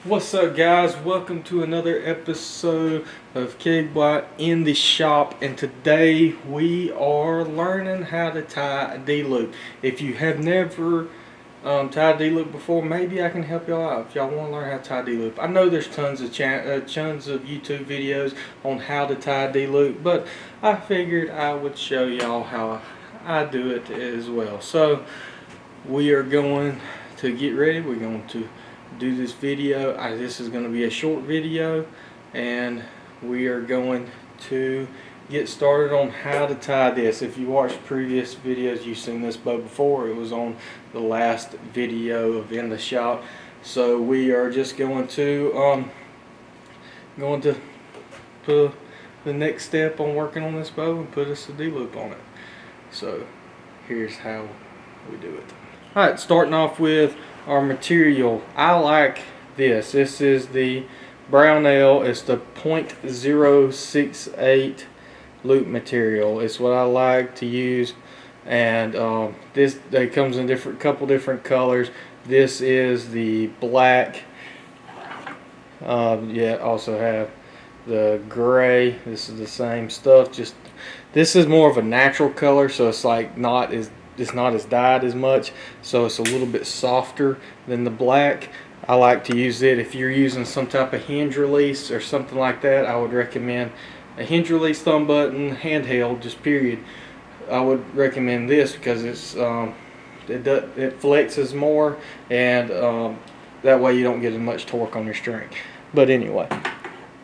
What's up, guys? Welcome to another episode of Kegwatt in the shop, and today we are learning how to tie a D-loop. If you have never tied a D-loop before, maybe I can help y'all out if y'all want to learn how to tie a D-loop. I know there's tons of YouTube videos on how to tie a D-loop, but I figured I would show y'all how I do it as well. So we are going to get ready. We're going to do this video. This is going to be a short video, and we are going to get started on how to tie this. If you watched previous videos, you've seen this bow before. It was on the last video of In the Shop. So we are just going to put the next step on working on this bow and put us a D-loop on it. So here's how we do it. Alright, starting off with our material. I like this. This is the Brownell. It's the .068 loop material. It's what I like to use, and this comes in couple different colors. This is the black. Also have the gray. This is the same stuff. Just this is more of a natural color, so it's like it's not as dyed as much, so it's a little bit softer than the black. I like to use it if you're using some type of hinge release or something like that. I would recommend a hinge release thumb button, handheld, just period. I would recommend this because it's it flexes more, and that way you don't get as much torque on your string. But anyway,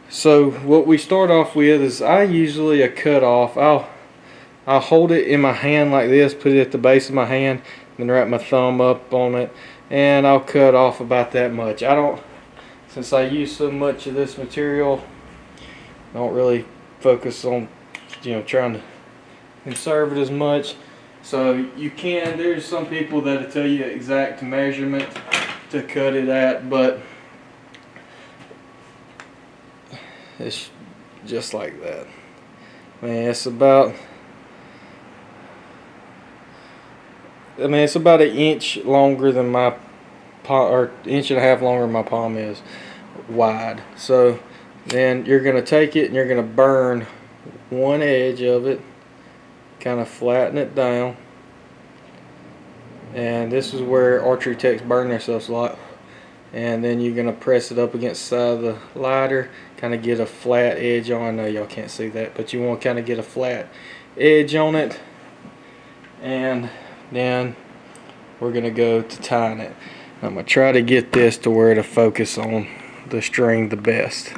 so what we start off with is I usually a cut off. I'll hold it in my hand like this, put it at the base of my hand, then wrap my thumb up on it, and I'll cut off about that much. Since I use so much of this material, I don't really focus on trying to conserve it as much. So there's some people that'll tell you exact measurement to cut it at, but it's just like that. It's about an inch longer than my palm, or inch and a half longer than my palm is wide. So then you're going to take it and you're going to burn one edge of it, kind of flatten it down. And this is where archery techs burn themselves a lot. And then you're going to press it up against the side of the lighter, kind of get a flat edge on. I know y'all can't see that, but you want to kind of get a flat edge on it. And then we're going to go to tying it. I'm going to try to get this to where to focus on the string the best.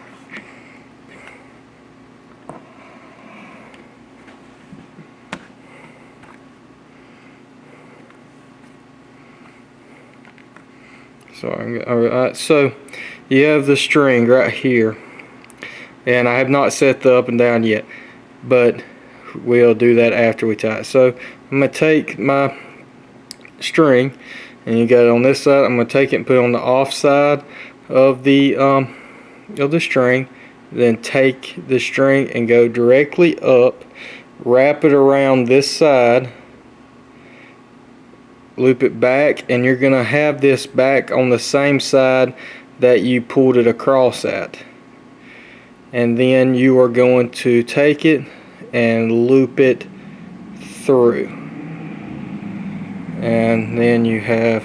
So you have the string right here, and I have not set the up and down yet, but we'll do that after we tie it. So I'm going to take my string, and you got it on this side. I'm going to take it and put it on the off side of the string, then take the string and go directly up, wrap it around this side, loop it back, and you're going to have this back on the same side that you pulled it across at. And then you are going to take it and loop it through, and then you have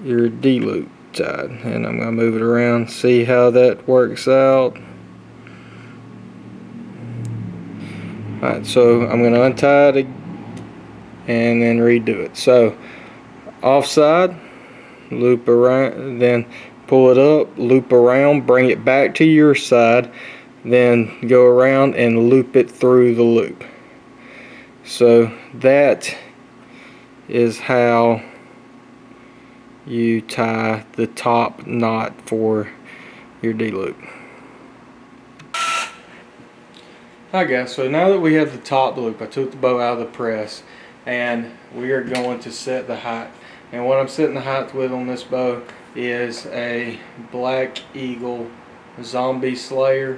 your D-loop tied. And I'm going to move it around, see how that works out. Alright, so I'm going to untie it and then redo it. So offside, loop around, then pull it up, loop around, bring it back to your side, then go around and loop it through the loop. So that is how you tie the top knot for your D-loop. Hi guys, so now that we have the top loop, I took the bow out of the press, and we are going to set the height. And what I'm setting the height with on this bow is a Black Eagle Zombie Slayer.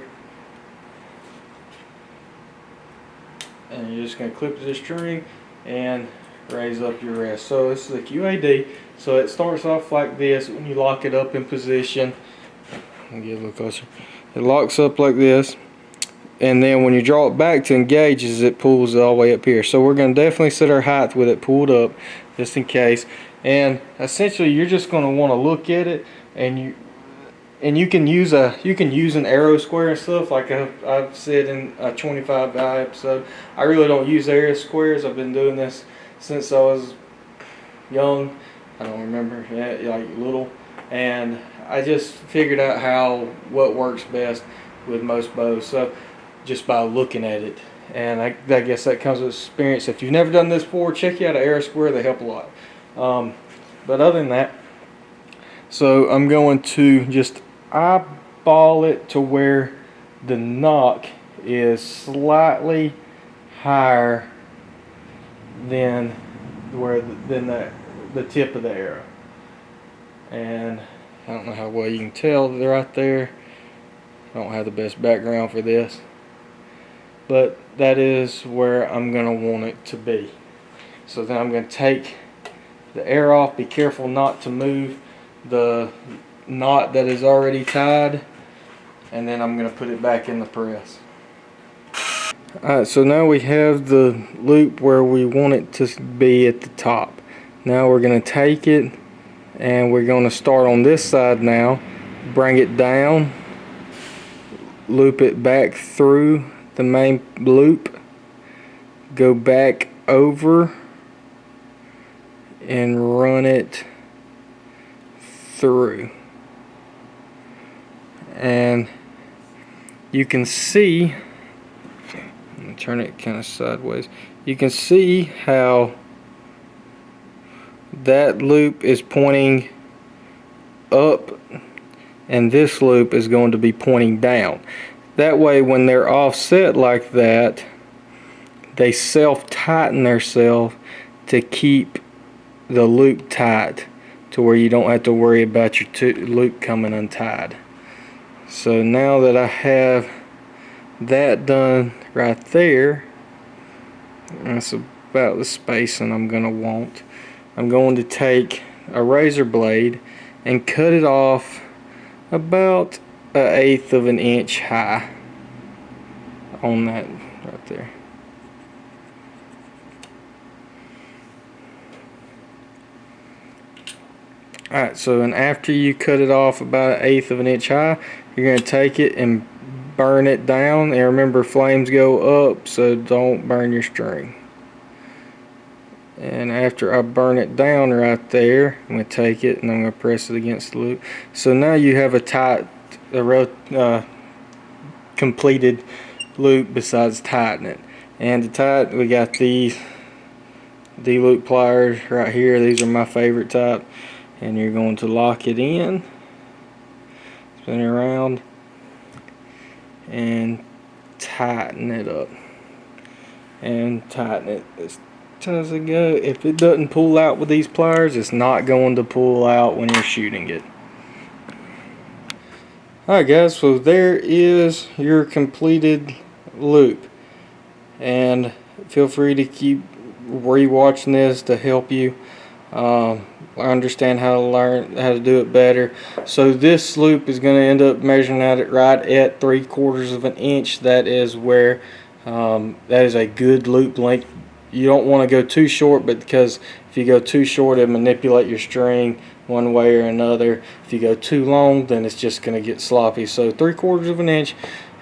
And you're just going to clip the string and raise up your rest. So this is a QAD. So it starts off like this when you lock it up in position. Let me get a little closer. It locks up like this, and then when you draw it back to engage, it pulls all the way up here. So we're going to definitely set our height with it pulled up, just in case. And essentially, you're just going to want to look at it, and you can use an arrow square and stuff, like I've said in a 25 eye episode. I really don't use arrow squares. I've been doing this since I was young. I don't remember, like little, and I just figured out what works best with most bows. So just by looking at it, and I guess that comes with experience. If you've never done this before, check out an arrow square. They help a lot. But other than that, so I'm going to just eyeball it to where the knock is slightly higher than the tip of the arrow. And I don't know how well you can tell they're right there. I don't have the best background for this, but that is where I'm going to want it to be. So then I'm going to take the arrow off. Be careful not to move the knot that is already tied, and then I'm going to put it back in the press. Alright, so now we have the loop where we want it to be at the top. Now we're going to take it, and we're going to start on this side now, bring it down, loop it back through the main loop, go back over, and run it through. And you can see, I'm going to turn it kind of sideways, you can see how that loop is pointing up and this loop is going to be pointing down. That way when they're offset like that, they self-tighten themselves to keep the loop tight, to where you don't have to worry about your loop coming untied. So now that I have that done right there, that's about the spacing I'm going to want. I'm going to take a razor blade and cut it off about 1/8 of an inch high on that right there. Alright, so and after you cut it off about 1/8 of an inch high, you're going to take it and burn it down. And remember, flames go up, so don't burn your string. And after I burn it down right there, I'm going to take it and I'm going to press it against the loop. So now you have a tight, completed loop besides tightening it. And to tighten, we got these D-loop pliers right here. These are my favorite type. And you're going to lock it in, spin it around, and tighten it up. And tighten it as tight as it goes. If it doesn't pull out with these pliers, it's not going to pull out when you're shooting it. Alright guys, so there is your completed loop. And feel free to keep rewatching this to help you understand how to do it better. So this loop is going to end up measuring out it right at 3/4 of an inch. That is where that is a good loop length. You don't want to go too short, but because if you go too short, it'll manipulate your string one way or another. If you go too long, then it's just going to get sloppy. So 3/4 of an inch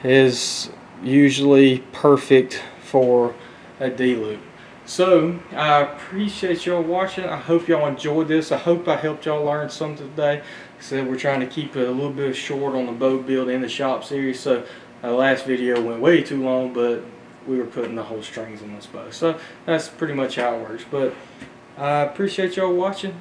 is usually perfect for a D loop. So I appreciate y'all watching. I hope y'all enjoyed this. I hope I helped y'all learn something today. Like I said, we're trying to keep it a little bit short on the bow build in the shop series. So the last video went way too long, but we were putting the whole strings in this bow. So that's pretty much how it works. But I appreciate y'all watching.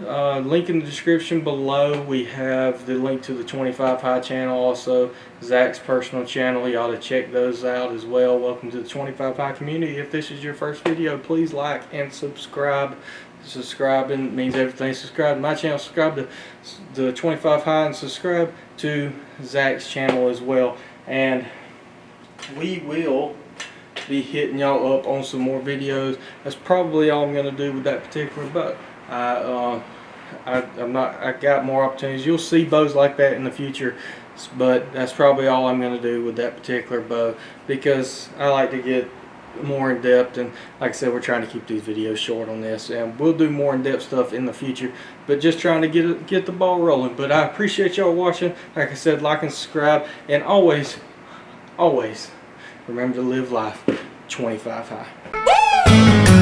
Link in the description below. We have the link to the 25 High channel, also Zach's personal channel. You ought to check those out as well. Welcome to the 25 High community. If this is your first video, please like and subscribe. Subscribing means everything. Subscribe to my channel, subscribe to the 25 High, and subscribe to Zach's channel as well. And we will be hitting y'all up on some more videos. That's probably all I'm gonna do with that particular bow. I got more opportunities. You'll see bows like that in the future, but that's probably all I'm gonna do with that particular bow, because I like to get more in depth, and like I said, we're trying to keep these videos short on this, and we'll do more in depth stuff in the future, but just trying to get the ball rolling. But I appreciate y'all watching. Like I said, like and subscribe, and always remember to live life 25 high.